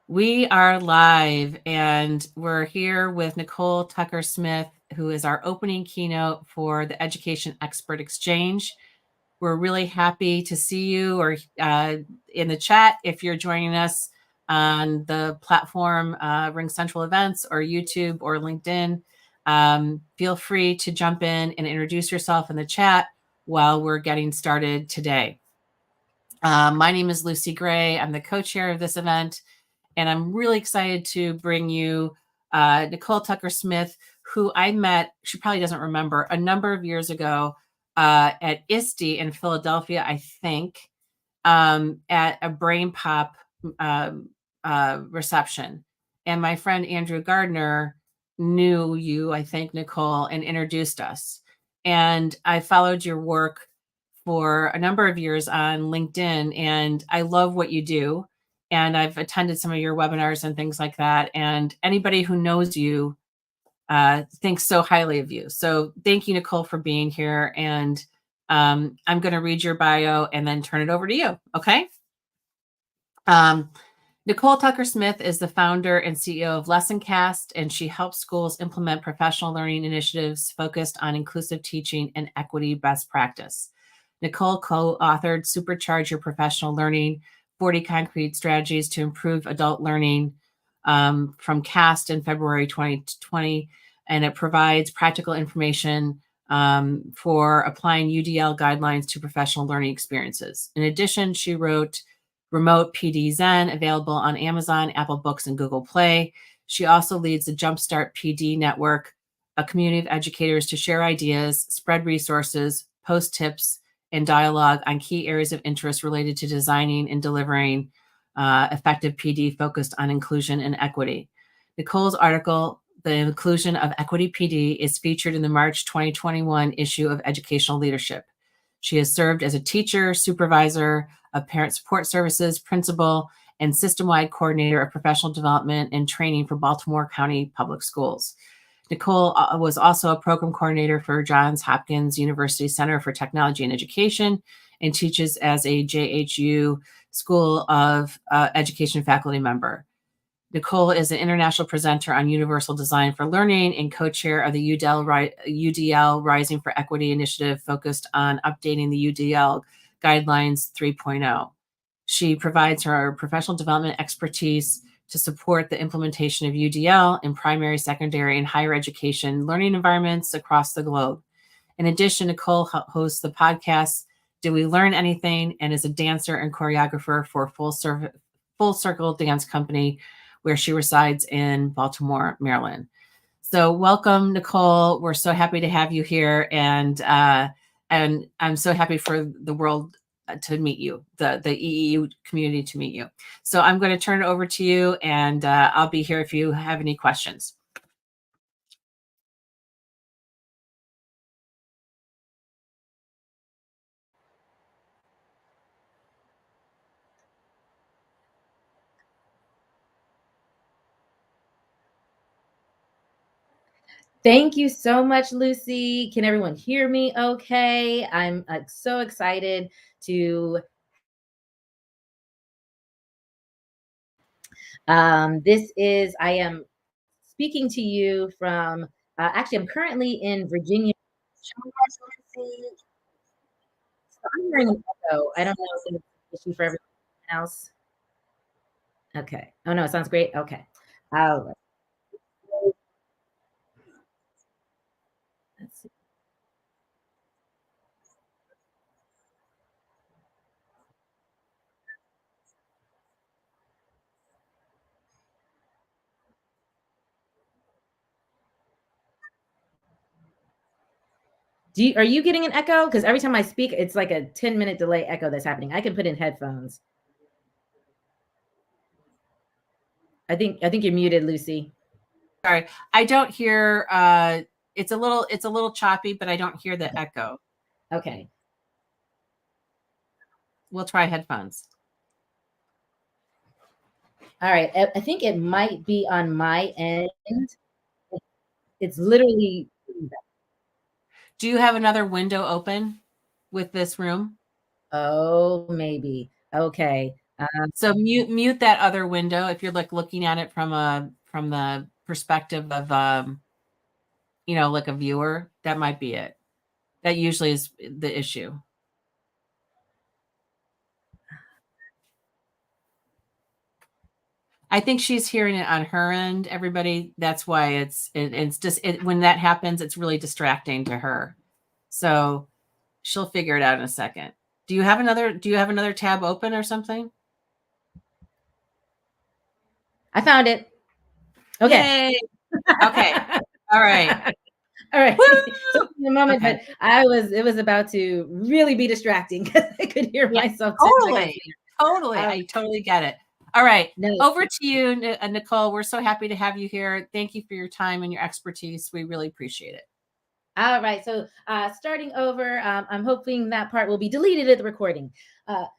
We are live and we're here with Nicole Tucker-Smith, who is our opening keynote for the Education Expert Exchange. We're really happy to see you or in the chat if you're joining us on the platform Ring Central Events or YouTube or LinkedIn. Feel free to jump in and introduce yourself in the chat while we're getting started today. My name is Lucy Gray. I'm the co-chair of this event. And I'm really excited to bring you Nicole Tucker-Smith, who I met, she probably doesn't remember, a number of years ago at ISTE in Philadelphia, I think, at a Brain Pop reception. And my friend Andrew Gardner knew you, I think, Nicole, and introduced us. And I followed your work for a number of years on LinkedIn, and I love what you do. And I've attended some of your webinars and things like that. And anybody who knows you thinks so highly of you. So thank you, Nicole, for being here. And I'm going to read your bio and then turn it over to you. Okay. Nicole Tucker-Smith is the founder and CEO of LessonCast, and she helps schools implement professional learning initiatives focused on inclusive teaching and equity best practice. Nicole co-authored Supercharge Your Professional Learning, 40 Concrete Strategies to Improve Adult Learning from CAST in February 2020, and it provides practical information for applying UDL guidelines to professional learning experiences. In addition, she wrote Remote PD Zen, available on Amazon, Apple Books, and Google Play. She also leads the Jumpstart PD Network, a community of educators to share ideas, spread resources, post tips, and dialogue on key areas of interest related to designing and delivering effective PD focused on inclusion and equity. Nicole's article, The Inclusion of Equity PD, is featured in the March 2021 issue of Educational Leadership. She has served as a teacher, supervisor of parent support services, principal, and system-wide coordinator of professional development and training for Baltimore County Public Schools. Nicole was also a program coordinator for Johns Hopkins University Center for Technology and Education and teaches as a JHU School of Education faculty member. Nicole is an international presenter on Universal Design for Learning and co-chair of the UDL Rising for Equity initiative focused on updating the UDL Guidelines 3.0. She provides her professional development expertise to support the implementation of UDL in primary, secondary, and higher education learning environments across the globe. In addition, Nicole hosts the podcast, Did We Learn Anything? And is a dancer and choreographer for Full Circle Dance Company, where she resides in Baltimore, Maryland. So welcome, Nicole. We're so happy to have you here. And I'm so happy for the world to meet you, the EEU community to meet you. So I'm going to turn it over to you, and I'll be here if you have any questions. Thank you so much, Lucy. Can everyone hear me okay? I'm so excited to I am speaking to you from, actually, I'm currently in Virginia. So I'm hearing an echo. I don't know if it's an issue for everyone else. Okay. Oh, no, it sounds great. Okay. All right. Let's see. Are you getting an echo? Because every time I speak, it's like a 10-minute delay echo that's happening. I can put in headphones. I think you're muted, Lucy. Sorry, I don't hear. It's a little choppy, but I don't hear the echo. Okay. We'll try headphones. All right. I think it might be on my end. It's literally. Do you have another window open with this room? Oh, maybe. Okay. So mute that other window if you're like looking at it from the perspective of like a viewer. That might be it. That usually is the issue. I think she's hearing it on her end, everybody. That's why it's just when that happens, it's really distracting to her. So she'll figure it out in a second. Do you have another tab open or something? I found it. Okay. Yay. Okay. All right. All right. Woo! Took me a moment, Okay. but it was about to really be distracting because I could hear Yeah, myself 10 seconds totally. later. Totally. I totally get it. All right. No. Over to you, Nicole. We're so happy to have you here. Thank you for your time and your expertise. We really appreciate it. All right. So starting over, I'm hoping that part will be deleted at the recording.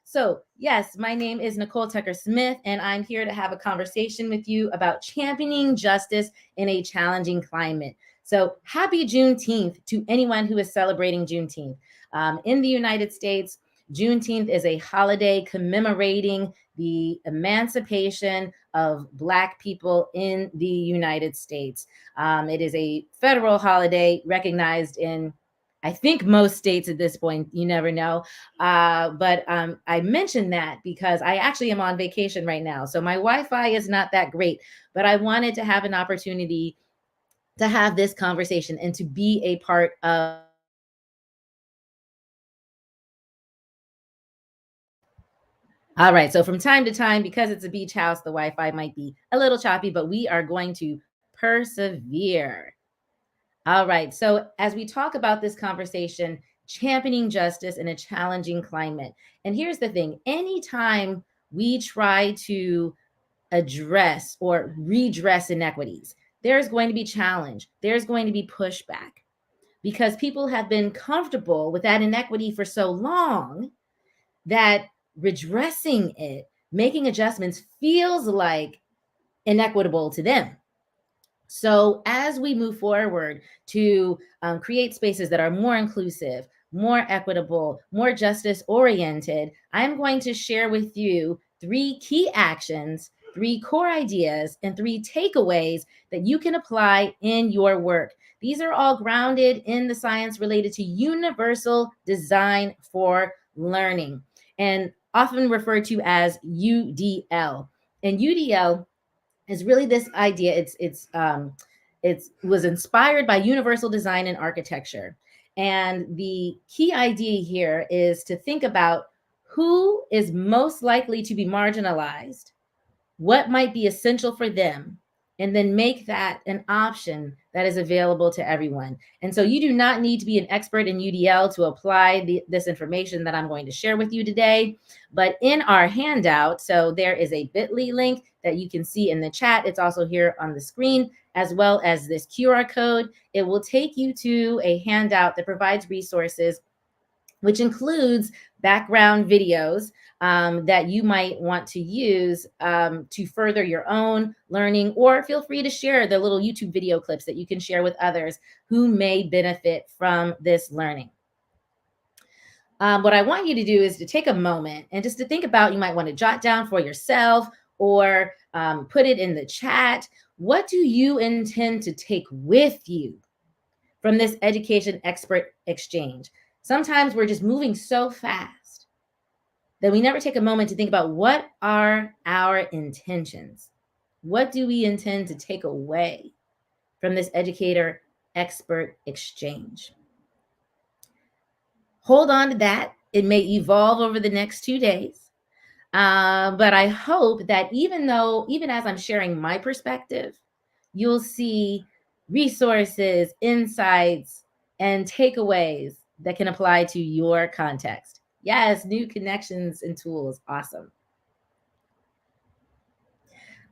So yes, my name is Nicole Tucker Smith, and I'm here to have a conversation with you about championing justice in a challenging climate. So happy Juneteenth to anyone who is celebrating Juneteenth. In the United States, Juneteenth is a holiday commemorating the emancipation of Black people in the United States. It is a federal holiday recognized in, I think, most states at this point. You never know. But I mentioned that because I actually am on vacation right now. So my Wi-Fi is not that great, but I wanted to have an opportunity to have this conversation and to be a part of. All right. So from time to time, because it's a beach house, the Wi-Fi might be a little choppy, but we are going to persevere. All right. So as we talk about this conversation, championing justice in a challenging climate. And here's the thing, anytime we try to address or redress inequities, there's going to be challenge. There's going to be pushback because people have been comfortable with that inequity for so long that redressing it, making adjustments feels like inequitable to them. So as we move forward to create spaces that are more inclusive, more equitable, more justice oriented, I'm going to share with you 3 key actions, 3 core ideas, and 3 takeaways that you can apply in your work. These are all grounded in the science related to universal design for learning, and often referred to as UDL. And UDL is really this idea. It was inspired by universal design and architecture. And the key idea here is to think about who is most likely to be marginalized, what might be essential for them, and then make that an option that is available to everyone. And so you do not need to be an expert in UDL to apply this information that I'm going to share with you today. But in our handout, so there is a bit.ly link that you can see in the chat. It's also here on the screen, as well as this QR code. It will take you to a handout that provides resources, which includes background videos that you might want to use to further your own learning, or feel free to share the little YouTube video clips that you can share with others who may benefit from this learning. What I want you to do is to take a moment and just to think about, you might want to jot down for yourself or put it in the chat. What do you intend to take with you from this education expert exchange? Sometimes we're just moving so fast that we never take a moment to think about what are our intentions? What do we intend to take away from this educator expert exchange? Hold on to that. It may evolve over the next 2 days. But I hope that even as I'm sharing my perspective, you'll see resources, insights, and takeaways that can apply to your context. Yes, new connections and tools. Awesome.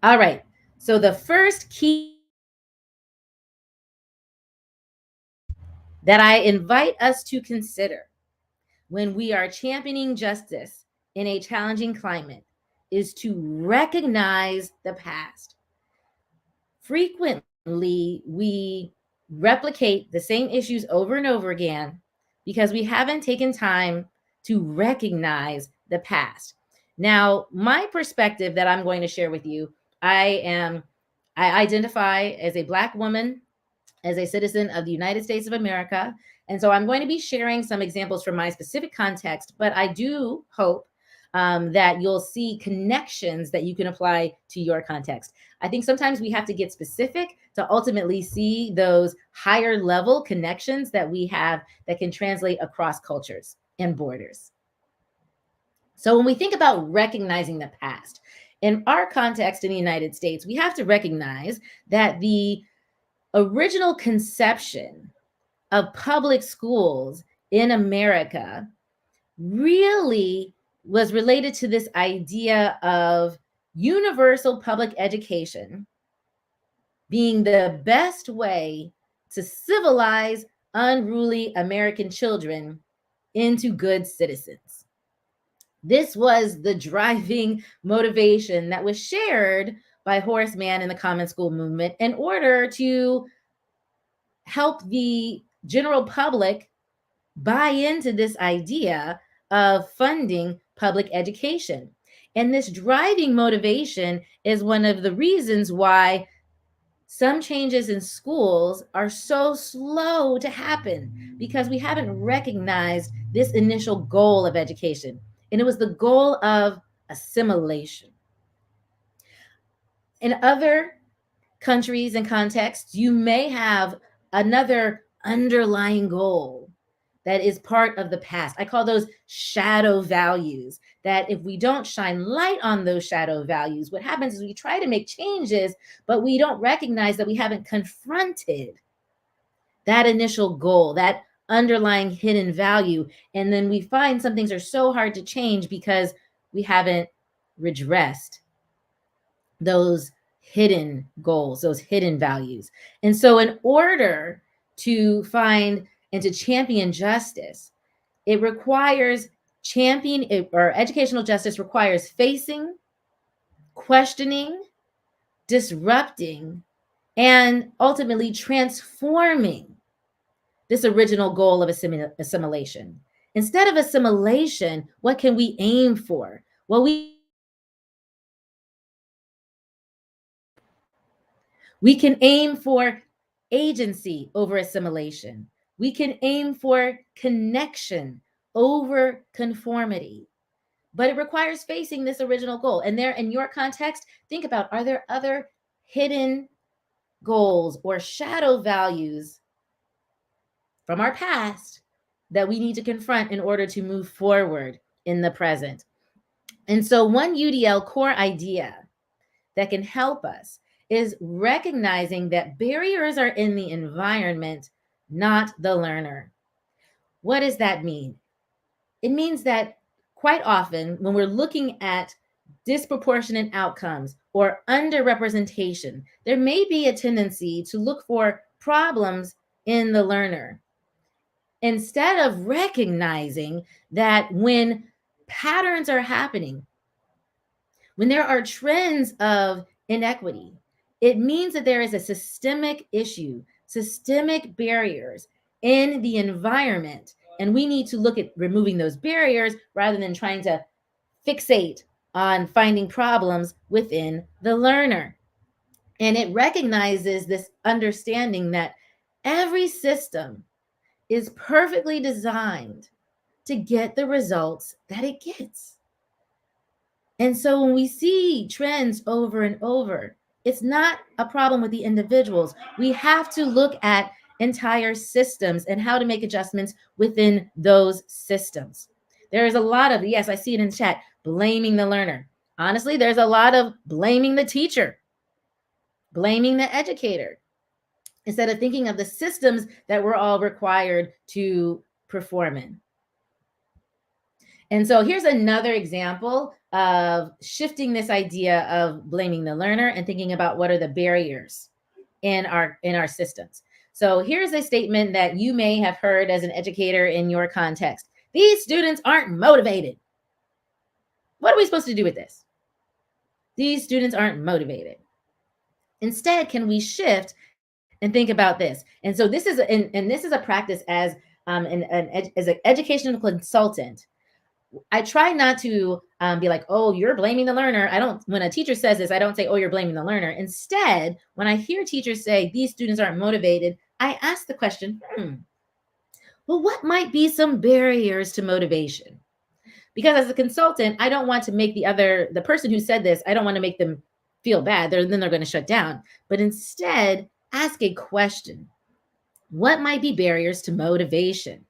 All right. So the first key that I invite us to consider when we are championing justice in a challenging climate is to recognize the past. Frequently, we replicate the same issues over and over again because we haven't taken time to recognize the past. Now, my perspective that I'm going to share with you, I identify as a Black woman, as a citizen of the United States of America. And so I'm going to be sharing some examples from my specific context, but I do hope that you'll see connections that you can apply to your context. I think sometimes we have to get specific to ultimately see those higher level connections that we have that can translate across cultures and borders. So when we think about recognizing the past, in our context in the United States, we have to recognize that the original conception of public schools in America really was related to this idea of universal public education being the best way to civilize unruly American children into good citizens. This was the driving motivation that was shared by Horace Mann and the Common School movement in order to help the general public buy into this idea of funding public education. And this driving motivation is one of the reasons why some changes in schools are so slow to happen, because we haven't recognized this initial goal of education. And it was the goal of assimilation. In other countries and contexts, you may have another underlying goal that is part of the past. I call those shadow values, that if we don't shine light on those shadow values, what happens is we try to make changes, but we don't recognize that we haven't confronted that initial goal, that underlying hidden value. And then we find some things are so hard to change because we haven't redressed those hidden goals, those hidden values. And so in order to find and to champion justice, it requires or educational justice requires facing, questioning, disrupting, and ultimately transforming this original goal of assimilation. Instead of assimilation, what can we aim for? Well, we can aim for agency over assimilation. We can aim for connection over conformity. But it requires facing this original goal. And there, in your context, think about, are there other hidden goals or shadow values from our past that we need to confront in order to move forward in the present? And so one UDL core idea that can help us is recognizing that barriers are in the environment, not the learner. What does that mean? It means that quite often when we're looking at disproportionate outcomes or underrepresentation, there may be a tendency to look for problems in the learner, instead of recognizing that when patterns are happening, when there are trends of inequity, it means that there is a systemic issue, systemic barriers in the environment. And we need to look at removing those barriers rather than trying to fixate on finding problems within the learner. And it recognizes this understanding that every system is perfectly designed to get the results that it gets. And so when we see trends over and over, it's not a problem with the individuals. We have to look at entire systems and how to make adjustments within those systems. There is a lot of, yes, I see it in the chat, blaming the learner. Honestly, there's a lot of blaming the teacher, blaming the educator, instead of thinking of the systems that we're all required to perform in. And so here's another example of shifting this idea of blaming the learner and thinking about what are the barriers in our systems. So here's a statement that you may have heard as an educator in your context. These students aren't motivated. What are we supposed to do with this? These students aren't motivated. Instead, can we shift and think about this? And so this is a practice as an educational consultant. I try not to be like, oh, you're blaming the learner. When a teacher says this, I don't say, oh, you're blaming the learner. Instead, when I hear teachers say these students aren't motivated, I ask the question, well, what might be some barriers to motivation? Because as a consultant, I don't want to make the person who said this, I don't want to make them feel bad. Then they're going to shut down. But instead, ask a question. What might be barriers to motivation?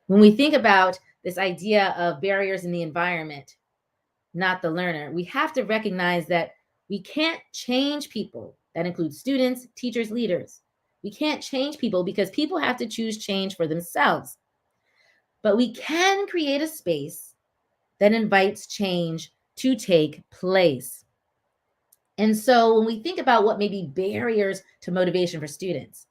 When we think about this idea of barriers in the environment, not the learner, we have to recognize that we can't change people. That includes students, teachers, leaders. We can't change people because people have to choose change for themselves. But we can create a space that invites change to take place. And so when we think about what may be barriers to motivation for students,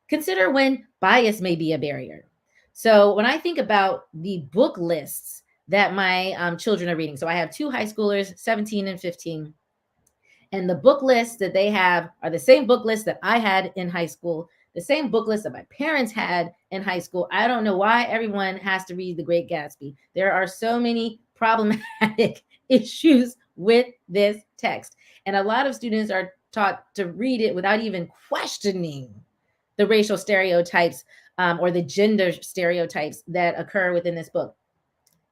consider when bias may be a barrier. So when I think about the book lists that my children are reading, so I have two high schoolers, 17 and 15, and the book lists that they have are the same book lists that I had in high school, the same book lists that my parents had in high school. I don't know why everyone has to read The Great Gatsby. There are so many problematic issues with this text. And a lot of students are taught to read it without even questioning the racial stereotypes or the gender stereotypes that occur within this book.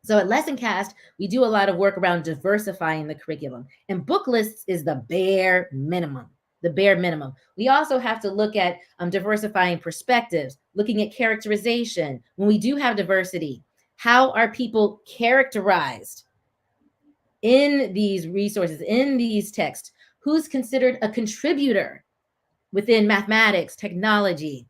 So at LessonCast, we do a lot of work around diversifying the curriculum. And book lists is the bare minimum. The bare minimum. We also have to look at diversifying perspectives, looking at characterization. When we do have diversity, how are people characterized in these resources, in these texts? Who's considered a contributor within mathematics, technology,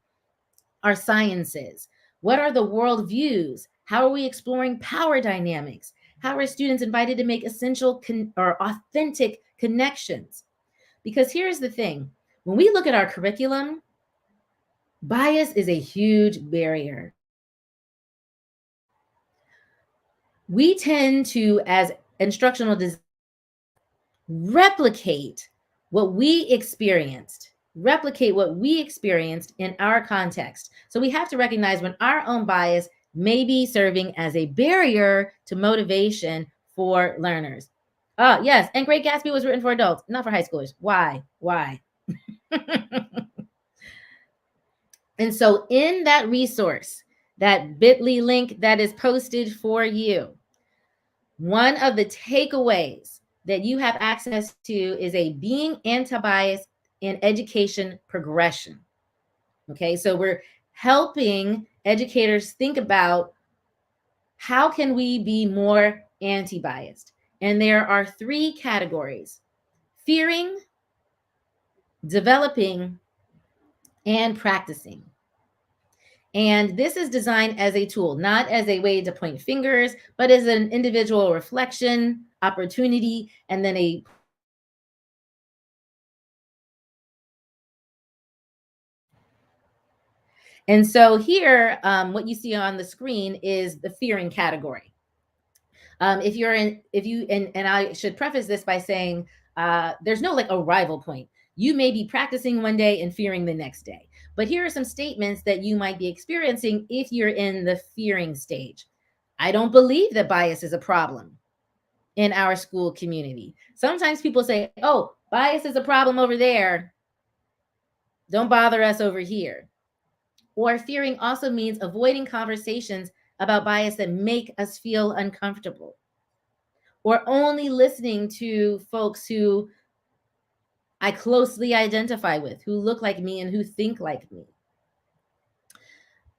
our sciences? What are the worldviews? How are we exploring power dynamics? How are students invited to make essential or authentic connections? Because here's the thing, when we look at our curriculum, bias is a huge barrier. We tend to, as instructional designers, replicate what we experienced in our context. So we have to recognize when our own bias may be serving as a barrier to motivation for learners. Oh, yes. And Great Gatsby was written for adults, not for high schoolers. Why? And so in that resource, that bit.ly link that is posted for you, one of the takeaways that you have access to is a being anti-bias in education progression. Okay, so we're helping educators think about how can we be more anti-biased. And there are three categories: fearing, developing, and practicing. And this is designed as a tool, not as a way to point fingers, but as an individual reflection, opportunity, and then a And so here, what you see on the screen is the fearing category. And I should preface this by saying there's no like arrival point. You may be practicing one day and fearing the next day. But here are some statements that you might be experiencing if you're in the fearing stage. I don't believe that bias is a problem in our school community. Sometimes people say, oh, bias is a problem over there. Don't bother us over here. Or fearing also means avoiding conversations about bias that make us feel uncomfortable. Or only listening to folks who I closely identify with, who look like me and who think like me.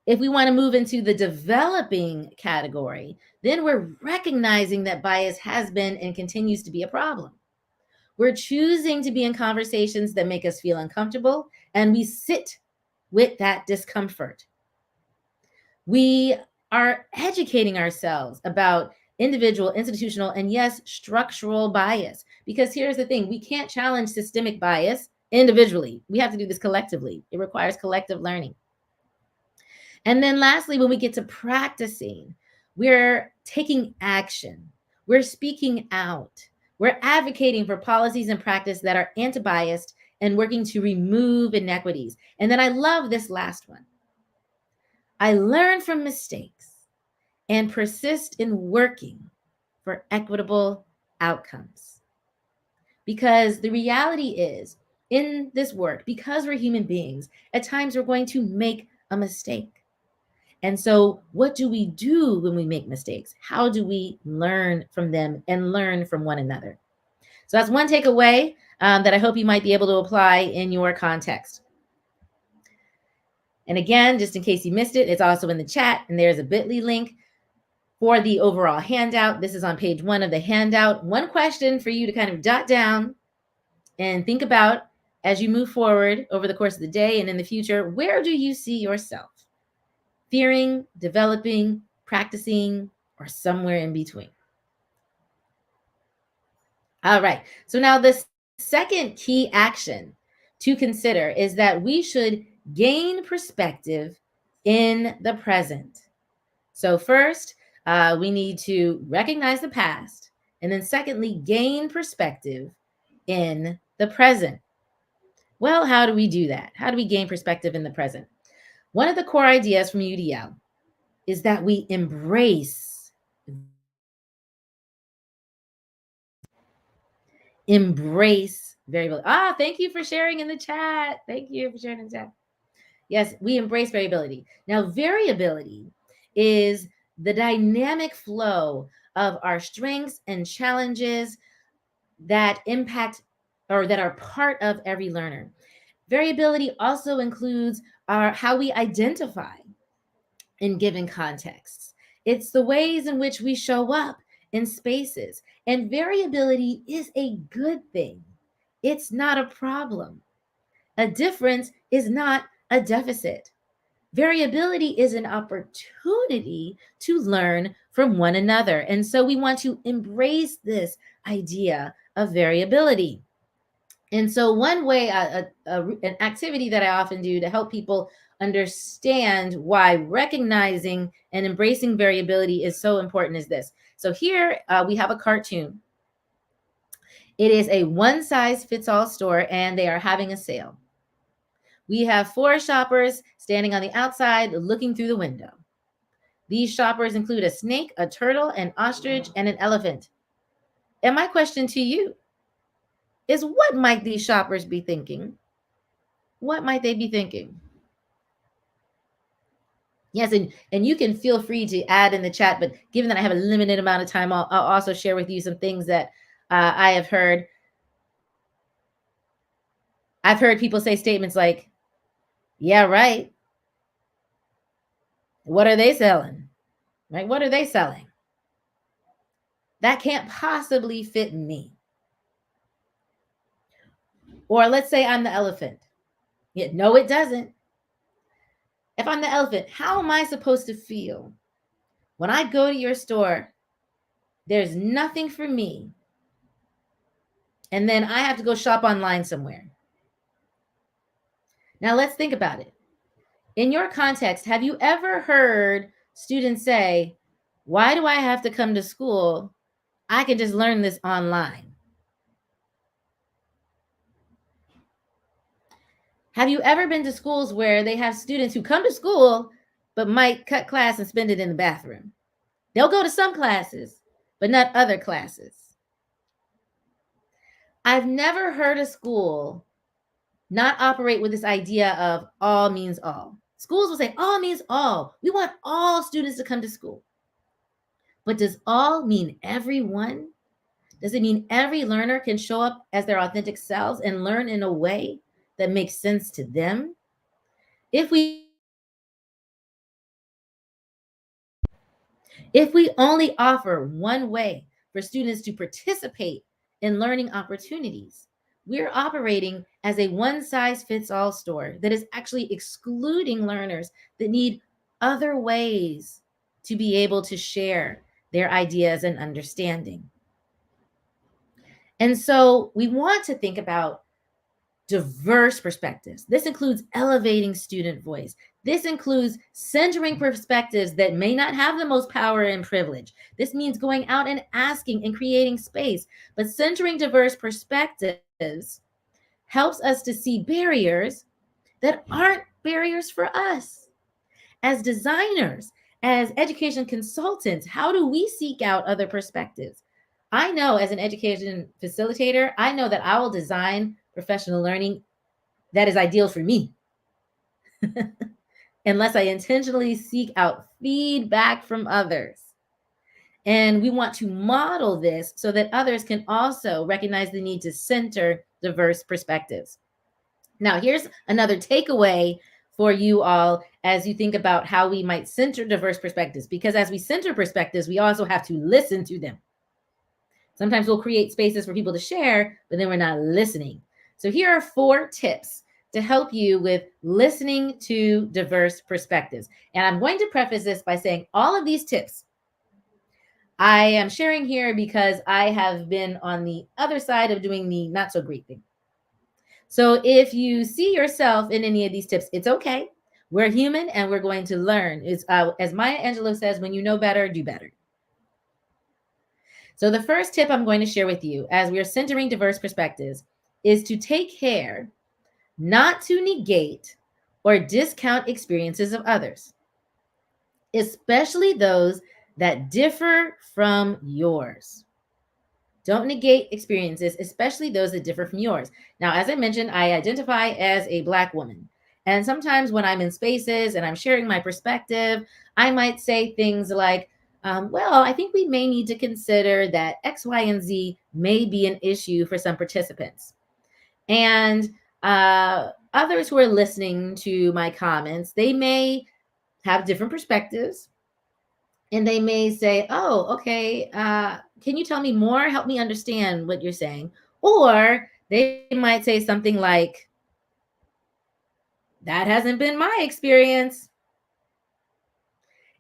If we want to move into the developing category, then we're recognizing that bias has been and continues to be a problem. We're choosing to be in conversations that make us feel uncomfortable, and we sit with that discomfort. We are educating ourselves about individual, institutional, and yes, structural bias. Because here's the thing, we can't challenge systemic bias individually. We have to do this collectively. It requires collective learning. And then lastly, when we get to practicing, we're taking action. We're speaking out. We're advocating for policies and practice that are anti-biased and working to remove inequities. And then I love this last one. I learn from mistakes and persist in working for equitable outcomes. Because the reality is, in this work, because we're human beings, at times we're going to make a mistake. And so, what do we do when we make mistakes? How do we learn from them and learn from one another? So, that's one takeaway that I hope you might be able to apply in your context. And again, just in case you missed it, it's also in the chat, and there's a bit.ly link for the overall handout. This is on page 1 of the handout. One question for you to kind of jot down and think about as you move forward over the course of the day and in the future. Where do you see yourself? Fearing, developing, practicing, or somewhere in between? All right. So now the second key action to consider is that we should gain perspective in the present. So first, we need to recognize the past, and then secondly, gain perspective in the present. Well, how do we do that? How do we gain perspective in the present? One of the core ideas from UDL is that we embrace variability. Thank you for sharing in the chat. Thank you for sharing in the chat. Yes, we embrace variability. Now, variability is the dynamic flow of our strengths and challenges that impact or that are part of every learner. Variability also includes how we identify in given contexts. It's the ways in which we show up in spaces. And variability is a good thing. It's not a problem. A difference is not a deficit. Variability is an opportunity to learn from one another. And so we want to embrace this idea of variability. And so one way, an activity that I often do to help people understand why recognizing and embracing variability is so important is this. So here we have a cartoon. It is a one-size-fits-all store, and they are having a sale. We have 4 shoppers standing on the outside looking through the window. These shoppers include a snake, a turtle, an ostrich, and an elephant. And my question to you is, what might these shoppers be thinking? What might they be thinking? Yes, and you can feel free to add in the chat, but given that I have a limited amount of time, I'll also share with you some things that I have heard. I've heard people say statements like, yeah, right. What are they selling? Right? What are they selling? That can't possibly fit me. Or let's say I'm the elephant. Yeah, no, it doesn't. If I'm the elephant, how am I supposed to feel when I go to your store? There's nothing for me, and then I have to go shop online somewhere. Now let's think about it. In your context, have you ever heard students say, why do I have to come to school? I can just learn this online. Have you ever been to schools where they have students who come to school but might cut class and spend it in the bathroom? They'll go to some classes, but not other classes. I've never heard a school not operate with this idea of all means all. Schools will say all means all. We want all students to come to school. But does all mean everyone? Does it mean every learner can show up as their authentic selves and learn in a way that makes sense to them? If we only offer one way for students to participate in learning opportunities, we're operating as a one-size-fits-all store that is actually excluding learners that need other ways to be able to share their ideas and understanding. And so we want to think about diverse perspectives. This includes elevating student voice. This includes centering perspectives that may not have the most power and privilege. This means going out and asking and creating space. But centering diverse perspectives helps us to see barriers that aren't barriers for us. As designers, as education consultants, how do we seek out other perspectives? I know as an education facilitator, I know that I will design professional learning that is ideal for me unless I intentionally seek out feedback from others. And we want to model this so that others can also recognize the need to center diverse perspectives. Now, here's another takeaway for you all as you think about how we might center diverse perspectives, because as we center perspectives, we also have to listen to them. Sometimes we'll create spaces for people to share, but then we're not listening. So here are 4 tips to help you with listening to diverse perspectives. And I'm going to preface this by saying all of these tips I am sharing here because I have been on the other side of doing the not so great thing. So if you see yourself in any of these tips, it's okay. We're human and we're going to learn. It's as Maya Angelou says, when you know better, do better. So the first tip I'm going to share with you as we are centering diverse perspectives is to take care not to negate or discount experiences of others, especially those that differ from yours. Don't negate experiences, especially those that differ from yours. Now, as I mentioned, I identify as a Black woman. And sometimes when I'm in spaces and I'm sharing my perspective, I might say things like, well, I think we may need to consider that X, Y, and Z may be an issue for some participants. And others who are listening to my comments, they may have different perspectives. And they may say, oh, okay, can you tell me more? Help me understand what you're saying. Or they might say something like, that hasn't been my experience.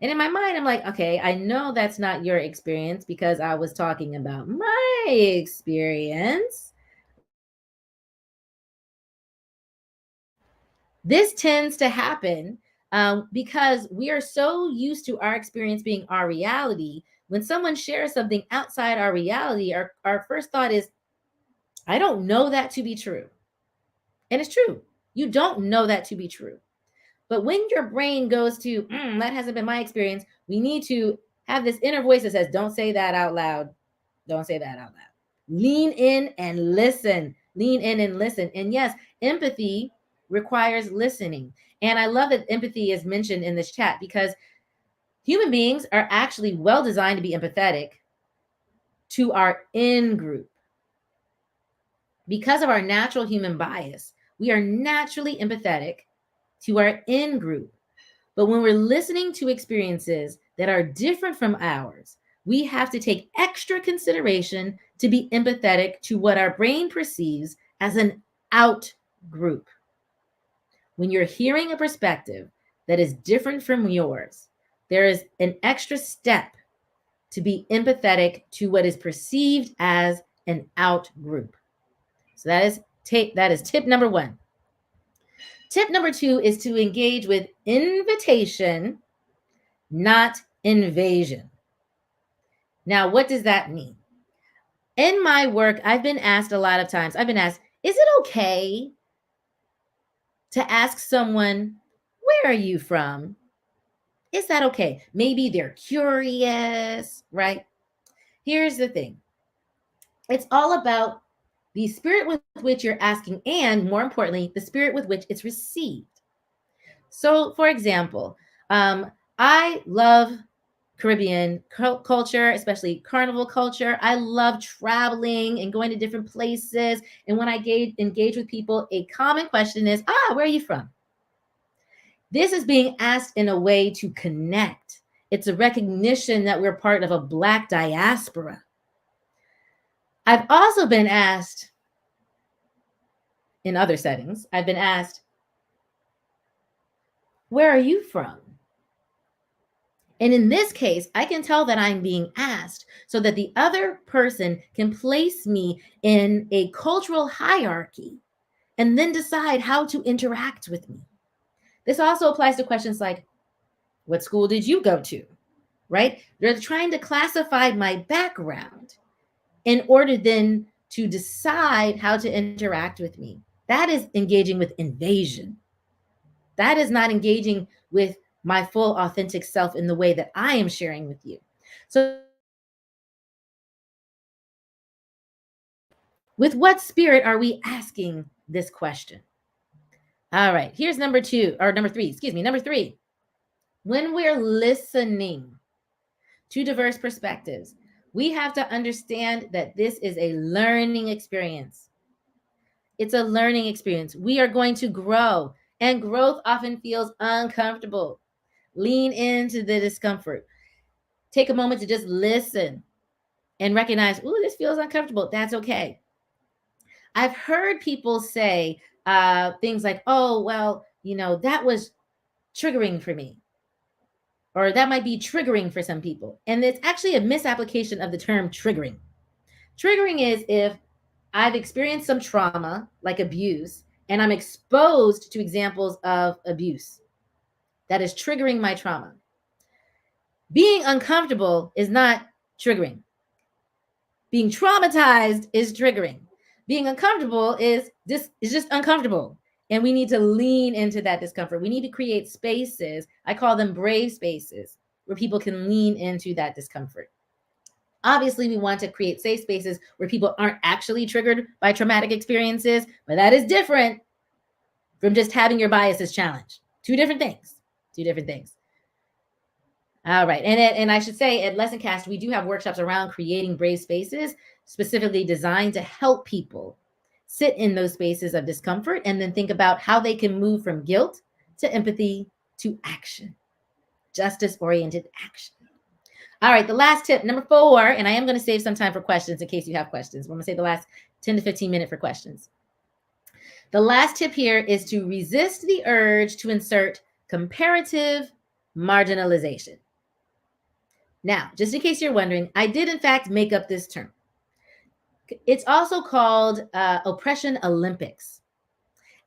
And in my mind, I'm like, okay, I know that's not your experience because I was talking about my experience. This tends to happen because we are so used to our experience being our reality. When someone shares something outside our reality, our first thought is, I don't know that to be true. And it's true. You don't know that to be true. But when your brain goes to, that hasn't been my experience, we need to have this inner voice that says, don't say that out loud. Don't say that out loud. Lean in and listen. Lean in and listen. And yes, empathy requires listening. And I love that empathy is mentioned in this chat because human beings are actually well designed to be empathetic to our in group. Because of our natural human bias, we are naturally empathetic to our in group. But when we're listening to experiences that are different from ours, we have to take extra consideration to be empathetic to what our brain perceives as an out group. When you're hearing a perspective that is different from yours, there is an extra step to be empathetic to what is perceived as an out group. So that is tip number 1. Tip number 2 is to engage with invitation, not invasion. Now, what does that mean? In my work, I've been asked a lot of times, is it okay to ask someone, where are you from? Is that okay? Maybe they're curious, right? Here's the thing. It's all about the spirit with which you're asking, and more importantly, the spirit with which it's received. So, for example, I love Caribbean culture, especially carnival culture. I love traveling and going to different places. And when I engage with people, a common question is, where are you from? This is being asked in a way to connect. It's a recognition that we're part of a Black diaspora. I've also been asked in other settings, where are you from? And in this case, I can tell that I'm being asked so that the other person can place me in a cultural hierarchy and then decide how to interact with me. This also applies to questions like, what school did you go to? Right? They're trying to classify my background in order then to decide how to interact with me. That is engaging with invasion. That is not engaging with my full authentic self in the way that I am sharing with you. So with what spirit are we asking this question? All right, here's number three. Number three, when we're listening to diverse perspectives, we have to understand that this is a learning experience. It's a learning experience. We are going to grow, and growth often feels uncomfortable. Lean into the discomfort. Take a moment to just listen and recognize, ooh, this feels uncomfortable. That's okay. I've heard people say things like, oh, well, that was triggering for me, or that might be triggering for some people. And it's actually a misapplication of the term triggering. Triggering is if I've experienced some trauma, like abuse, and I'm exposed to examples of abuse. That is triggering my trauma. Being uncomfortable is not triggering. Being traumatized is triggering. Being uncomfortable is just uncomfortable. And we need to lean into that discomfort. We need to create spaces, I call them brave spaces, where people can lean into that discomfort. Obviously, we want to create safe spaces where people aren't actually triggered by traumatic experiences, but that is different from just having your biases challenged. Two different things. All right. And I should say at LessonCast, we do have workshops around creating brave spaces, specifically designed to help people sit in those spaces of discomfort and then think about how they can move from guilt to empathy to action, justice-oriented action. All right, the last tip, number 4, and I am going to save some time for questions in case you have questions. I'm going to say the last 10 to 15 minutes for questions. The last tip here is to resist the urge to insert comparative marginalization. Now, just in case you're wondering, I did in fact make up this term. It's also called Oppression Olympics.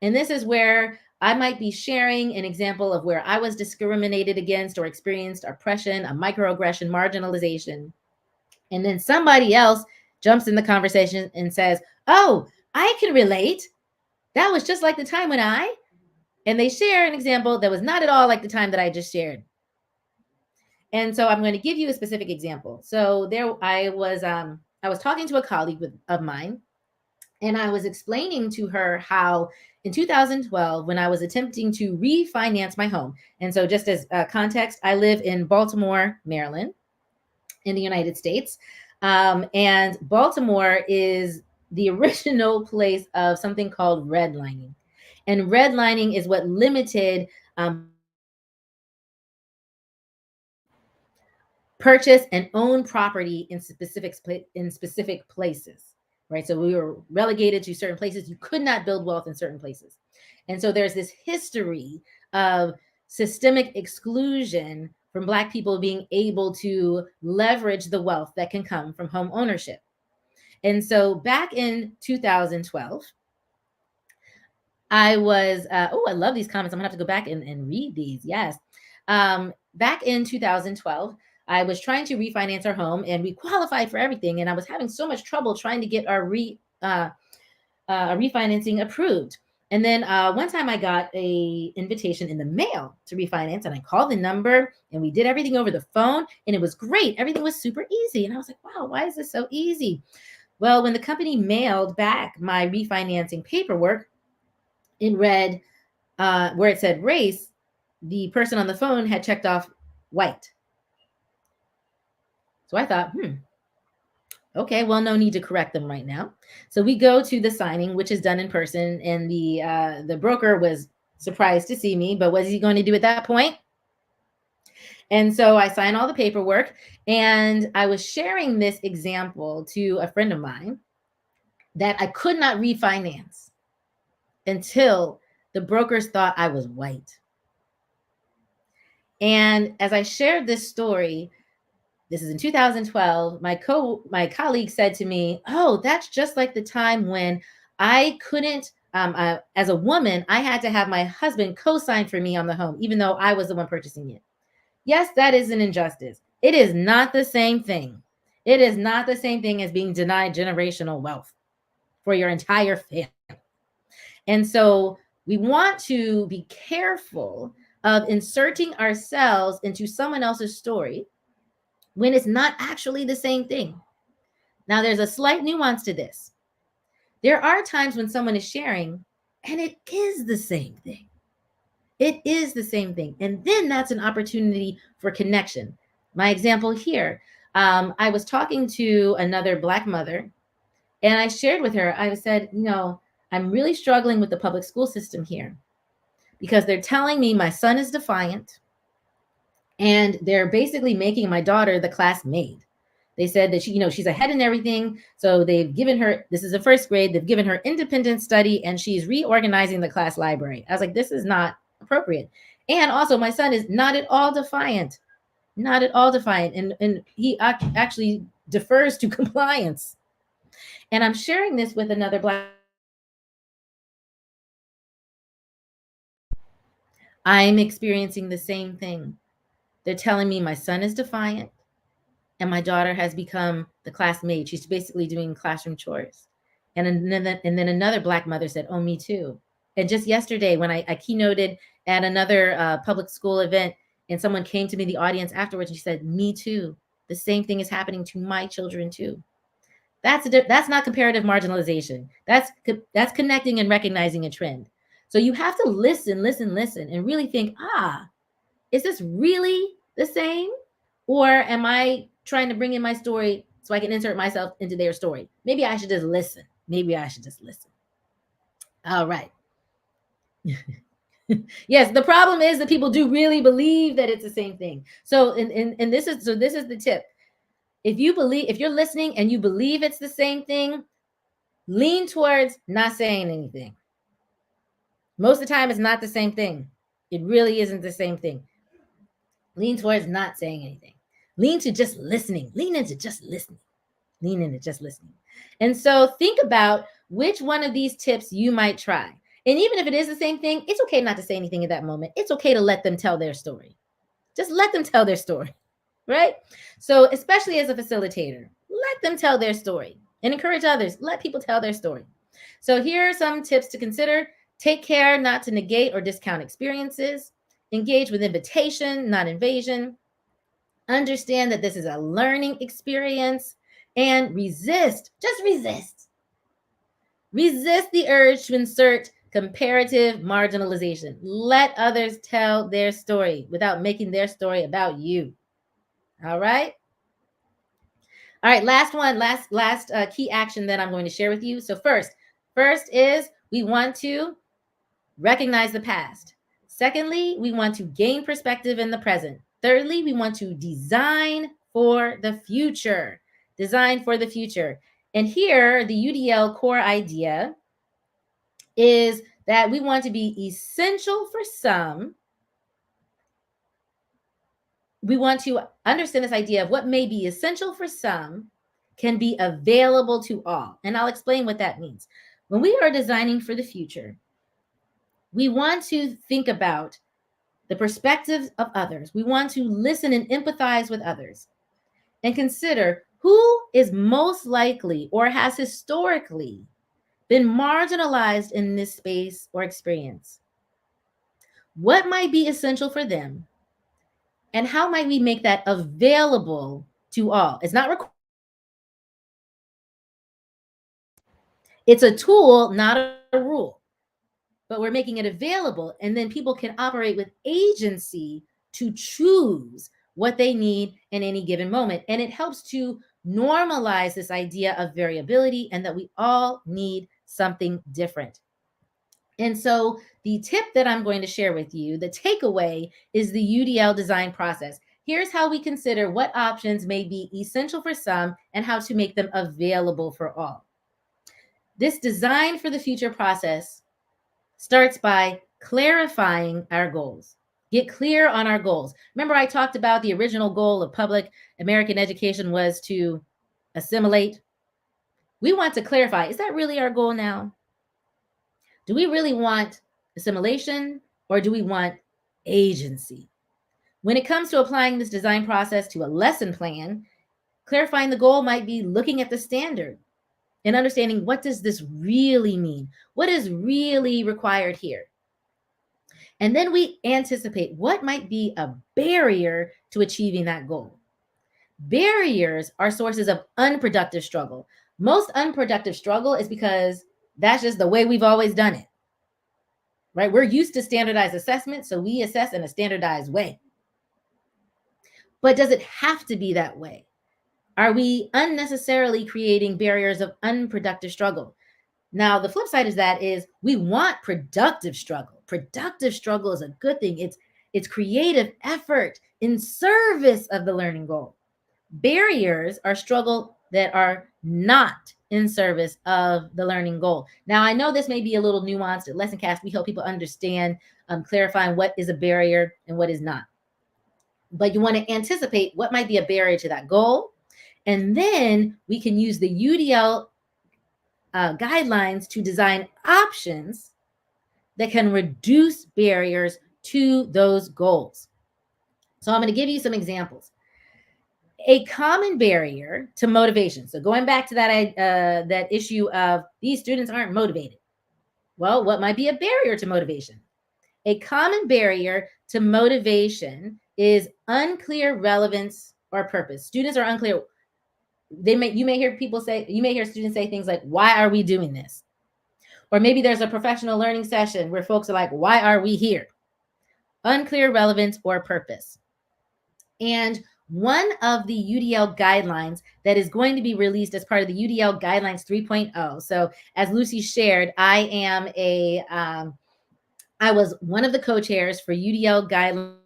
And this is where I might be sharing an example of where I was discriminated against or experienced oppression, a microaggression, marginalization. And then somebody else jumps in the conversation and says, oh, I can relate. That was just like the time when and they share an example that was not at all like the time that I just shared. And so I'm going to give you a specific example. So I was talking to a colleague of mine, and I was explaining to her how in 2012, when I was attempting to refinance my home, and so just as context, I live in Baltimore, Maryland, in the United States. And Baltimore is the original place of something called redlining. And redlining is what limited purchase and own property in specific places, right? So we were relegated to certain places. You could not build wealth in certain places. And so there's this history of systemic exclusion from Black people being able to leverage the wealth that can come from home ownership. And so back in 2012, I was, I love these comments. I'm gonna have to go back and read these. Yes. Back in 2012, I was trying to refinance our home, and we qualified for everything. And I was having so much trouble trying to get our refinancing approved. And then one time I got a invitation in the mail to refinance, and I called the number, and we did everything over the phone, and it was great. Everything was super easy. And I was like, wow, why is this so easy? Well, when the company mailed back my refinancing paperwork, it read where it said race, the person on the phone had checked off white. So I thought, okay, well, no need to correct them right now. So we go to the signing, which is done in person, and the broker was surprised to see me, but what is he going to do at that point? And so I signed all the paperwork, and I was sharing this example to a friend of mine that I could not refinance until the brokers thought I was white. And as I shared this story, this is in 2012, my colleague said to me, oh, that's just like the time when I couldn't, as a woman, I had to have my husband co-sign for me on the home, even though I was the one purchasing it. Yes, that is an injustice. It is not the same thing. It is not the same thing as being denied generational wealth for your entire family. And so we want to be careful of inserting ourselves into someone else's story when it's not actually the same thing. Now, there's a slight nuance to this. There are times when someone is sharing and it is the same thing. It is the same thing. And then that's an opportunity for connection. My example here, I was talking to another Black mother, and I shared with her, I said, I'm really struggling with the public school system here because they're telling me my son is defiant and they're basically making my daughter the class maid. They said that she's ahead in everything. So they've given her, this is a first grade, they've given her independent study and she's reorganizing the class library. I was like, this is not appropriate. And also my son is not at all defiant, not at all defiant. And he actually defers to compliance. And I'm sharing this with another Black. I'm experiencing the same thing. They're telling me my son is defiant and my daughter has become the class maid. She's basically doing classroom chores. And then another Black mother said, oh, me too. And just yesterday when I keynoted at another public school event and someone came to me in the audience afterwards and she said, me too. The same thing is happening to my children too. That's not comparative marginalization. That's connecting and recognizing a trend. So you have to listen, and really think, is this really the same? Or am I trying to bring in my story so I can insert myself into their story? Maybe I should just listen. All right. Yes, the problem is that people do really believe that it's the same thing. So, and this is the tip. If you're listening and you believe it's the same thing, lean towards not saying anything. Most of the time, it's not the same thing. It really isn't the same thing. Lean towards not saying anything. Lean into just listening. And so think about which one of these tips you might try. And even if it is the same thing, it's okay not to say anything at that moment. It's okay to let them tell their story. Just let them tell their story, right? So especially as a facilitator, let them tell their story and encourage others. Let people tell their story. So here are some tips to consider. Take care not to negate or discount experiences. Engage with invitation, not invasion. Understand that this is a learning experience. And resist, just resist. Resist the urge to insert comparative marginalization. Let others tell their story without making their story about you. All right? All right, last key action that I'm going to share with you. So first is we want to recognize the past. Secondly, we want to gain perspective in the present. Thirdly, we want to design for the future. Design for the future. And here, the UDL core idea is that we want to be essential for some. We want to understand this idea of what may be essential for some can be available to all. And I'll explain what that means. When we are designing for the future, we want to think about the perspectives of others. We want to listen and empathize with others and consider who is most likely or has historically been marginalized in this space or experience. What might be essential for them? And how might we make that available to all? It's not required. It's a tool, not a rule. But we're making it available, and then people can operate with agency to choose what they need in any given moment. And it helps to normalize this idea of variability and that we all need something different. And so the tip that I'm going to share with you, the takeaway, is the UDL design process. Here's how we consider what options may be essential for some and how to make them available for all. This design for the future process starts by clarifying our goals. Get clear on our goals. Remember, I talked about the original goal of public American education was to assimilate. We want to clarify, is that really our goal now? Do we really want assimilation or do we want agency? When it comes to applying this design process to a lesson plan, clarifying the goal might be looking at the standard and understanding, what does this really mean? What is really required here? And then we anticipate what might be a barrier to achieving that goal. Barriers are sources of unproductive struggle. Most unproductive struggle is because that's just the way we've always done it, right? We're used to standardized assessment, so we assess in a standardized way. But does it have to be that way? Are we unnecessarily creating barriers of unproductive struggle? Now, the flip side is we want productive struggle. Productive struggle is a good thing. It's creative effort in service of the learning goal. Barriers are struggle that are not in service of the learning goal. Now, I know this may be a little nuanced. At Lesson Cast, we help people understand, clarifying what is a barrier and what is not. But you want to anticipate what might be a barrier to that goal. And then we can use the UDL guidelines to design options that can reduce barriers to those goals. So I'm going to give you some examples. A common barrier to motivation. So going back to that issue of these students aren't motivated. Well, what might be a barrier to motivation? A common barrier to motivation is unclear relevance or purpose. Students are unclear. You may hear students say things like, why are we doing this? Or maybe there's a professional learning session where folks are like, why are we here? Unclear relevance or purpose. And one of the UDL guidelines that is going to be released as part of the UDL Guidelines 3.0. So as Lucy shared, I was one of the co-chairs for UDL Guidelines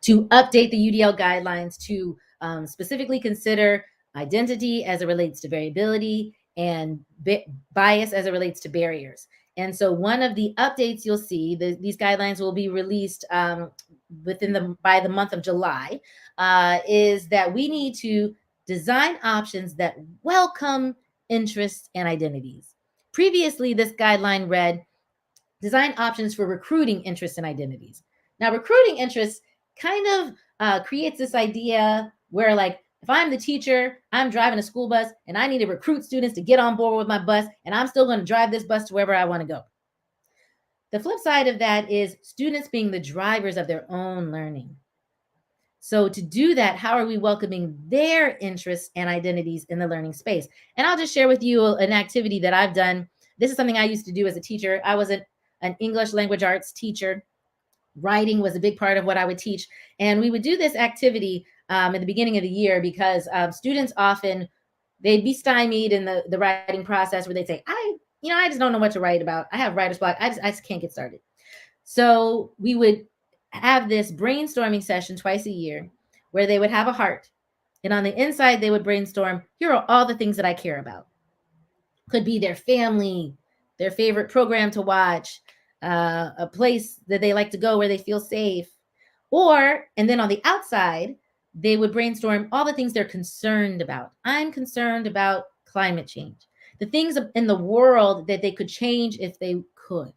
to update the UDL guidelines to specifically consider identity as it relates to variability and bias as it relates to barriers. And so one of the updates you'll see, these guidelines will be released by the month of July, is that we need to design options that welcome interests and identities. Previously, this guideline read, design options for recruiting interests and identities. Now, recruiting interests kind of creates this idea where, like, if I'm the teacher, I'm driving a school bus and I need to recruit students to get on board with my bus, and I'm still going to drive this bus to wherever I want to go. The flip side of that is students being the drivers of their own learning. So to do that, how are we welcoming their interests and identities in the learning space? And I'll just share with you an activity that I've done. This is something I used to do as a teacher. I was an English language arts teacher. Writing was a big part of what I would teach. And we would do this activity at the beginning of the year because students often, they'd be stymied in the writing process where they'd say, I just don't know what to write about. I have writer's block. I just can't get started. So we would have this brainstorming session twice a year where they would have a heart. And on the inside, they would brainstorm, here are all the things that I care about. Could be their family, their favorite program to watch, a place that they like to go where they feel safe. And then on the outside, they would brainstorm all the things they're concerned about. I'm concerned about climate change, the things in the world that they could change if they could.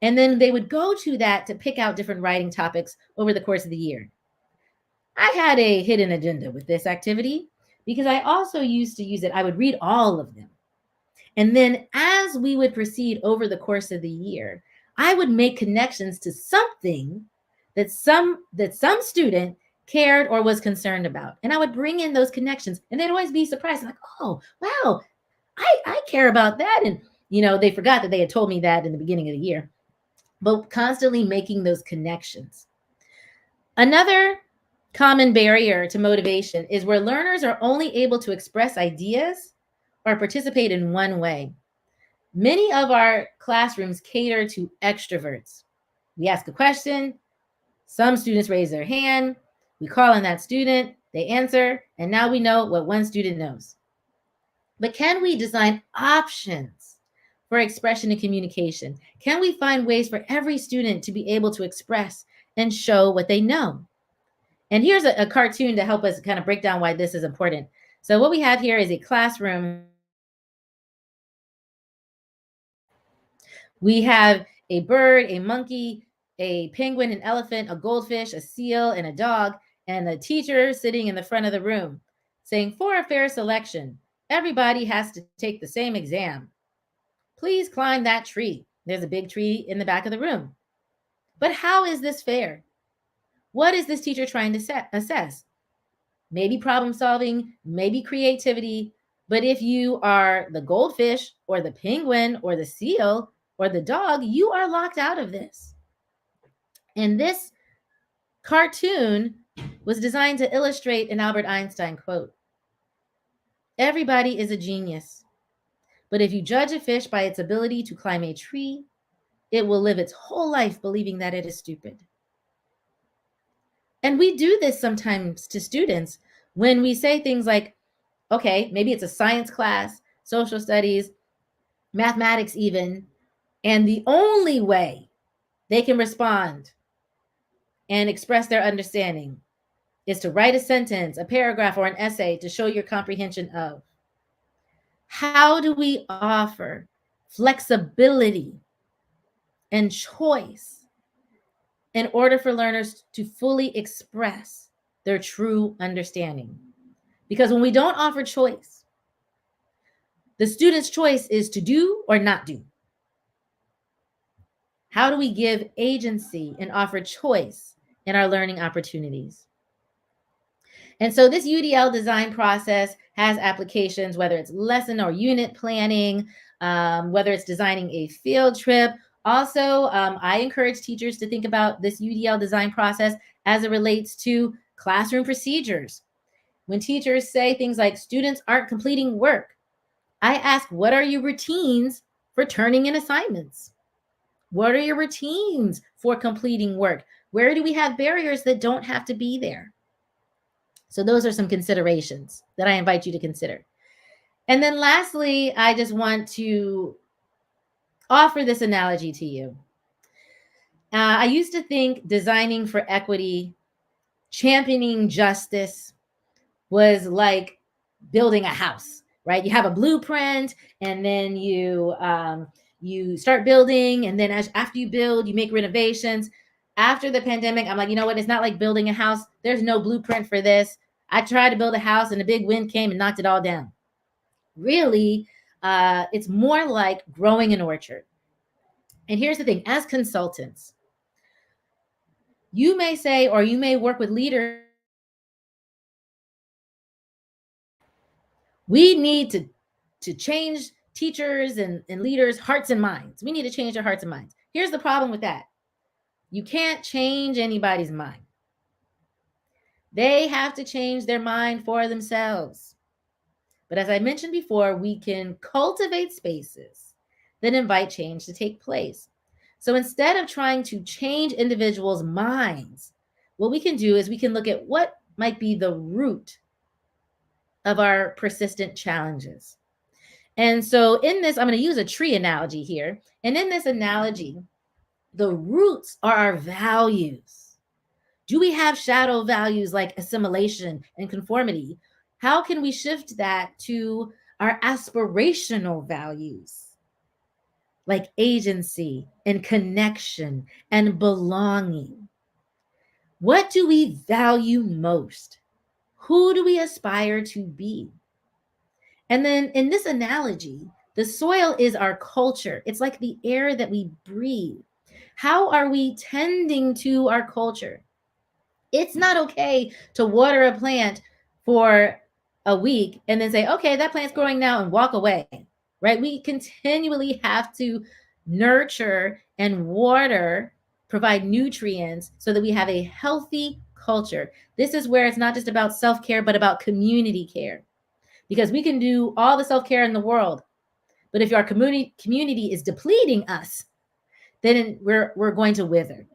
And then they would go to that to pick out different writing topics over the course of the year. I had a hidden agenda with this activity because I also used to use it. I would read all of them. And then as we would proceed over the course of the year, I would make connections to something that some student cared or was concerned about. And I would bring in those connections, and they'd always be surprised, like, oh, wow, I care about that. And, they forgot that they had told me that in the beginning of the year, but constantly making those connections. Another common barrier to motivation is where learners are only able to express ideas or participate in one way. Many of our classrooms cater to extroverts. We ask a question, some students raise their hand, we call on that student, they answer, and now we know what one student knows. But can we design options for expression and communication? Can we find ways for every student to be able to express and show what they know? And here's a cartoon to help us kind of break down why this is important. So what we have here is a classroom. We have a bird, a monkey, a penguin, an elephant, a goldfish, a seal, and a dog, and a teacher sitting in the front of the room saying, for a fair selection, everybody has to take the same exam. Please climb that tree. There's a big tree in the back of the room. But how is this fair? What is this teacher trying to assess? Maybe problem solving, maybe creativity. But if you are the goldfish or the penguin or the seal or the dog, you are locked out of this. And this cartoon was designed to illustrate an Albert Einstein quote. Everybody is a genius, but if you judge a fish by its ability to climb a tree, it will live its whole life believing that it is stupid. And we do this sometimes to students when we say things like, okay, maybe it's a science class, social studies, mathematics even, and the only way they can respond and express their understanding is to write a sentence, a paragraph, or an essay to show your comprehension of. How do we offer flexibility and choice in order for learners to fully express their true understanding? Because when we don't offer choice, the student's choice is to do or not do. How do we give agency and offer choice in our learning opportunities? And so this UDL design process has applications, whether it's lesson or unit planning, whether it's designing a field trip. Also, I encourage teachers to think about this UDL design process as it relates to classroom procedures. When teachers say things like students aren't completing work, I ask, what are your routines for turning in assignments? What are your routines for completing work? Where do we have barriers that don't have to be there? So those are some considerations that I invite you to consider. And then lastly, I just want to offer this analogy to you. I used to think designing for equity, championing justice was like building a house, right? You have a blueprint and then you start building. And then after you build, you make renovations. After the pandemic, I'm like, you know what? It's not like building a house. There's no blueprint for this. I tried to build a house and a big wind came and knocked it all down. Really, it's more like growing an orchard. And here's the thing, as consultants, you may say, or you may work with leaders, we need to change teachers and leaders' hearts and minds. We need to change their hearts and minds. Here's the problem with that. You can't change anybody's mind. They have to change their mind for themselves. But as I mentioned before, we can cultivate spaces that invite change to take place. So instead of trying to change individuals' minds, what we can do is we can look at what might be the root of our persistent challenges. And so in this, I'm going to use a tree analogy here. And in this analogy, the roots are our values. Do we have shadow values like assimilation and conformity? How can we shift that to our aspirational values like agency and connection and belonging? What do we value most? Who do we aspire to be? And then in this analogy, the soil is our culture. It's like the air that we breathe. How are we tending to our culture? It's not okay to water a plant for a week and then say, okay, that plant's growing now, and walk away, right? We continually have to nurture and water, provide nutrients so that we have a healthy culture. This is where it's not just about self-care, but about community care. Because we can do all the self-care in the world, but if our community is depleting us, then we're going to wither.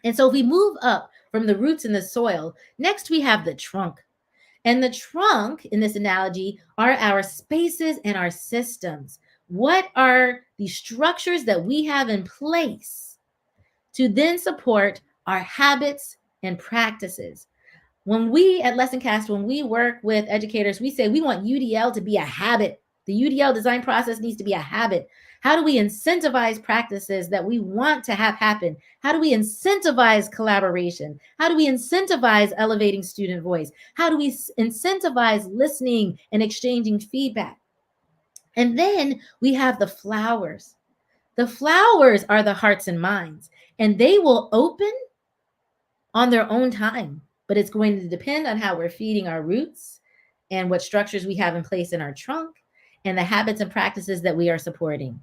And so if we move up from the roots in the soil, next we have the trunk. And the trunk in this analogy are our spaces and our systems. What are the structures that we have in place to then support our habits and practices? When we at LessonCast, when we work with educators, we say we want UDL to be a habit. The UDL design process needs to be a habit. How do we incentivize practices that we want to have happen? How do we incentivize collaboration? How do we incentivize elevating student voice? How do we incentivize listening and exchanging feedback? And then we have the flowers. The flowers are the hearts and minds, and they will open on their own time, but it's going to depend on how we're feeding our roots and what structures we have in place in our trunk and the habits and practices that we are supporting.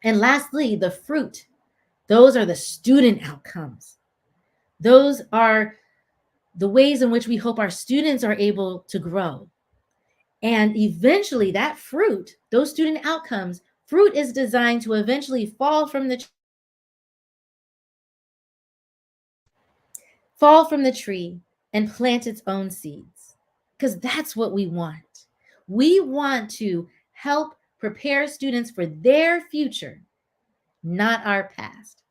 And lastly, the fruit. Those are the student outcomes. Those are the ways in which we hope our students are able to grow. And eventually that fruit, those student outcomes, fruit is designed to eventually fall from the tree and plant its own seeds, because that's what we want. We want to help prepare students for their future, not our past.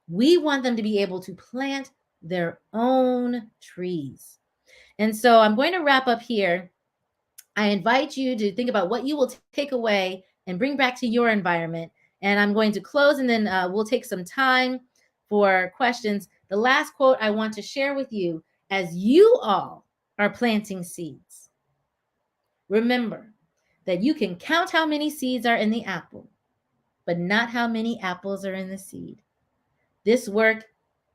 We want them to be able to plant their own trees. And so I'm going to wrap up here. I invite you to think about what you will take away and bring back to your environment. And I'm going to close, and then we'll take some time for questions. The last quote I want to share with you as you all are planting seeds. Remember that you can count how many seeds are in the apple, but not how many apples are in the seed. This work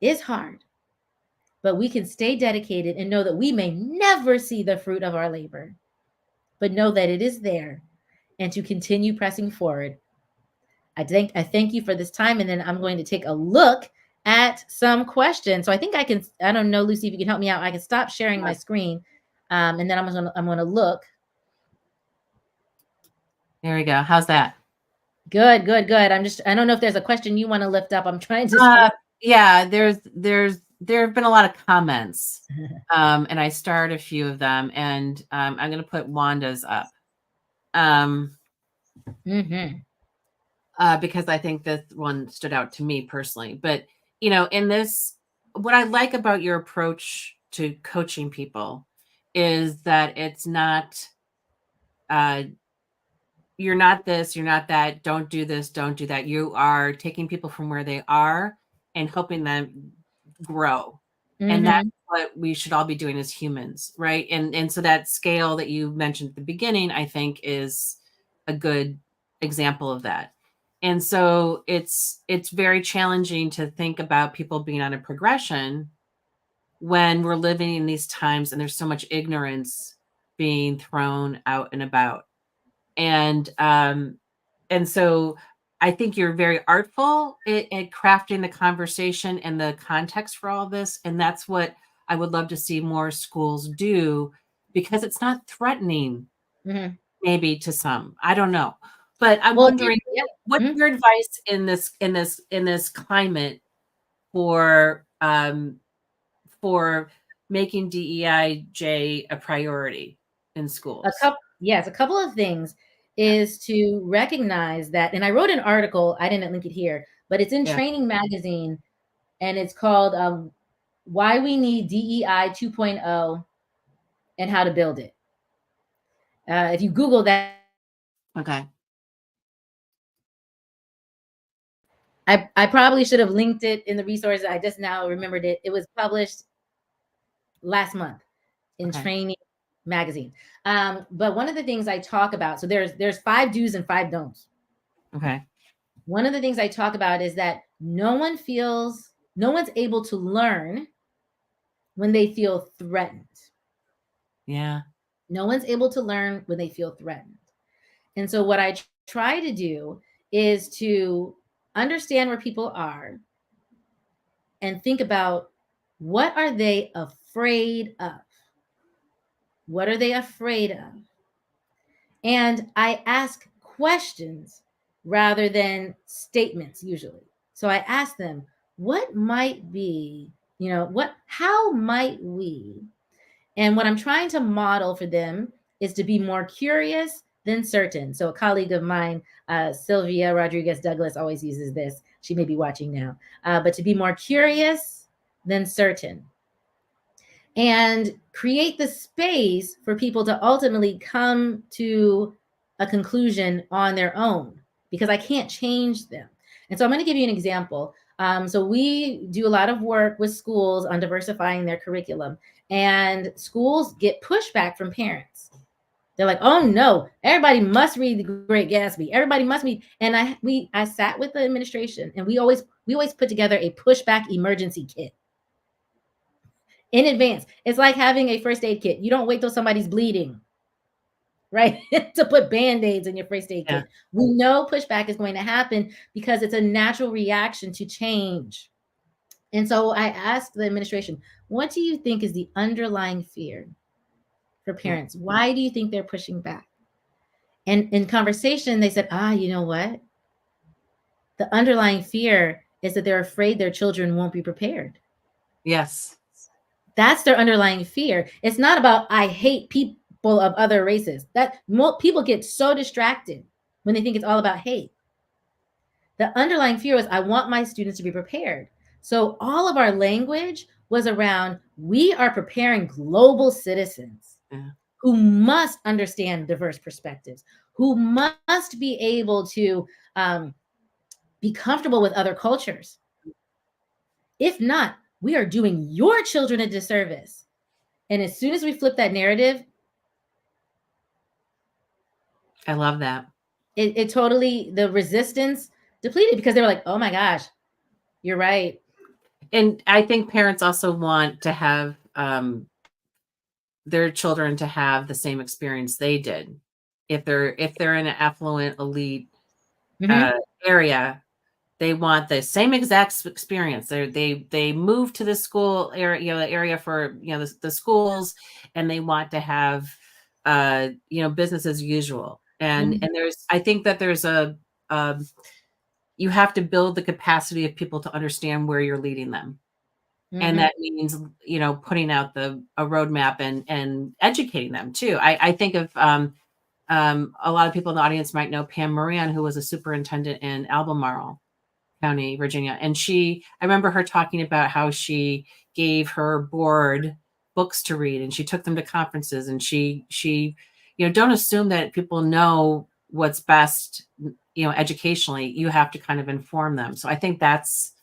is hard, but we can stay dedicated and know that we may never see the fruit of our labor, but know that it is there, and to continue pressing forward. I thank you for this time, and then I'm going to take a look at some questions. So I think I don't know, Lucy, if you can help me out. I can stop sharing my screen, and then I'm going to look. There we go. How's that? Good. I don't know if there's a question you want to lift up. I'm trying to. Yeah, there have been a lot of comments, and I starred a few of them, and I'm going to put Wanda's up, because I think this one stood out to me personally. But in this, what I like about your approach to coaching people is that it's not, you're not this, you're not that, don't do this, don't do that. You are taking people from where they are and helping them grow. And that's what we should all be doing as humans, right? And so that scale that you mentioned at the beginning, I think, is a good example of that. And so it's very challenging to think about people being on a progression when we're living in these times and there's so much ignorance being thrown out and about. And so I think you're very artful at crafting the conversation and the context for all this. And that's what I would love to see more schools do, because it's not threatening, maybe to some. I don't know. But I'm wondering, what's your advice in this climate for making DEIJ a priority in schools? A couple of things is to recognize that, and I wrote an article, I didn't link it here, but it's in Training Magazine, and it's called Why We Need DEI 2.0 and How to Build It. If you Google that. Okay. I probably should have linked it in the resources. I just now remembered it. It was published last month in Training Magazine. But one of the things I talk about, so there's 5 do's and 5 don'ts. Okay. One of the things I talk about is that no one's able to learn when they feel threatened. Yeah. No one's able to learn when they feel threatened. And so what I try to do is to understand where people are and think about, what are they afraid of? What are they afraid of? And I ask questions rather than statements usually. So I ask them, what might be, how might we? And what I'm trying to model for them is to be more curious than certain. So a colleague of mine, Sylvia Rodriguez Douglas, always uses this. She may be watching now, but to be more curious than certain. And create the space for people to ultimately come to a conclusion on their own, because I can't change them. And so I'm going to give you an example. So we do a lot of work with schools on diversifying their curriculum, and schools get pushback from parents. They're like, oh no, everybody must read The Great Gatsby. Everybody must read. And I sat with the administration, and we always put together a pushback emergency kit in advance. It's like having a first aid kit. You don't wait till somebody's bleeding, right? to put Band-Aids in your first aid kit. We know pushback is going to happen because it's a natural reaction to change. And so I asked the administration, what do you think is the underlying fear for parents? Why do you think they're pushing back? And in conversation, they said, you know what? The underlying fear is that they're afraid their children won't be prepared. Yes. That's their underlying fear. It's not about, I hate people of other races. That people get so distracted when they think it's all about hate. The underlying fear was, I want my students to be prepared. So all of our language was around, we are preparing global citizens who must understand diverse perspectives, who must be able to be comfortable with other cultures. If not, we are doing your children a disservice. And as soon as we flip that narrative, I love that. It totally, the resistance depleted, because they were like, oh my gosh, you're right. And I think parents also want to have their children to have the same experience they did. If they're in an affluent, elite area, they want the same exact experience. They move to the school area, the area for the schools, and they want to have business as usual. And I think that there's you have to build the capacity of people to understand where you're leading them. And that means, putting out a roadmap and educating them too. I think of a lot of people in the audience might know Pam Moran, who was a superintendent in Albemarle County, Virginia. And I remember her talking about how she gave her board books to read, and she took them to conferences, and she don't assume that people know what's best, educationally. You have to kind of inform them. So I think that's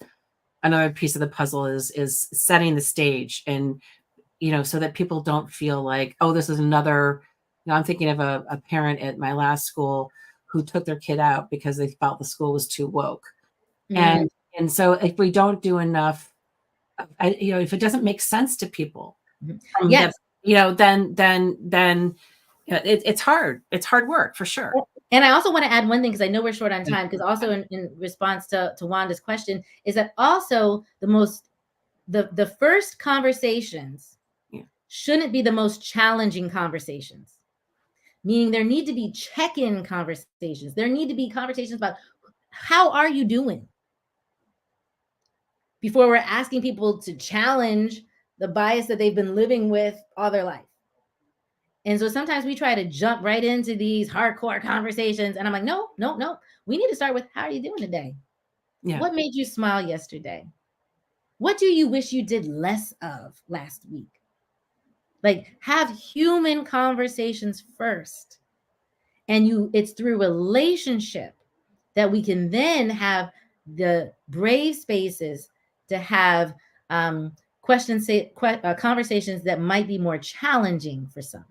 another piece of the puzzle is setting the stage, and so that people don't feel like, oh, this is another. I'm thinking of a parent at my last school who took their kid out because they felt the school was too woke. And so if we don't do enough, if it doesn't make sense to people, then it's hard. It's hard work for sure. And I also want to add one thing, because I know we're short on time, because also in response to Wanda's question, is that also the first conversations shouldn't be the most challenging conversations. Meaning there need to be check-in conversations. There need to be conversations about, how are you doing? Before we're asking people to challenge the bias that they've been living with all their life. And so sometimes we try to jump right into these hardcore conversations. And I'm like, no. We need to start with, how are you doing today? Yeah. What made you smile yesterday? What do you wish you did less of last week? Like, have human conversations first. And it's through relationship that we can then have the brave spaces to have conversations that might be more challenging for some.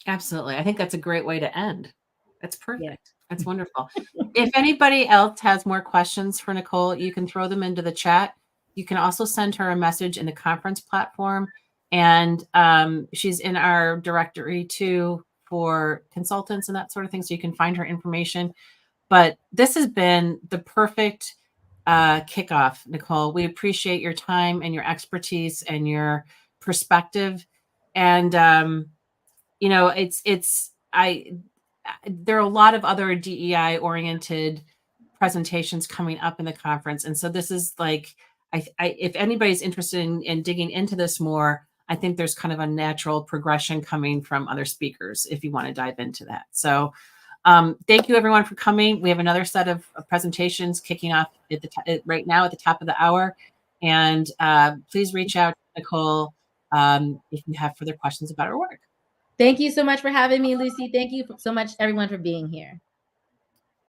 Absolutely. I think that's a great way to end. That's perfect. Yeah. That's wonderful. If anybody else has more questions for Nicole, you can throw them into the chat. You can also send her a message in the conference platform. And she's in our directory too for consultants and that sort of thing. So you can find her information. But this has been the perfect kickoff, Nicole. We appreciate your time and your expertise and your perspective. And, there are a lot of other DEI oriented presentations coming up in the conference. And so this is like, if anybody's interested in digging into this more, I think there's kind of a natural progression coming from other speakers if you want to dive into that. So thank you everyone for coming. We have another set of presentations kicking off right now at the top of the hour. And please reach out to Nicole if you have further questions about her work. Thank you so much for having me, Lucy. Thank you so much, everyone, for being here.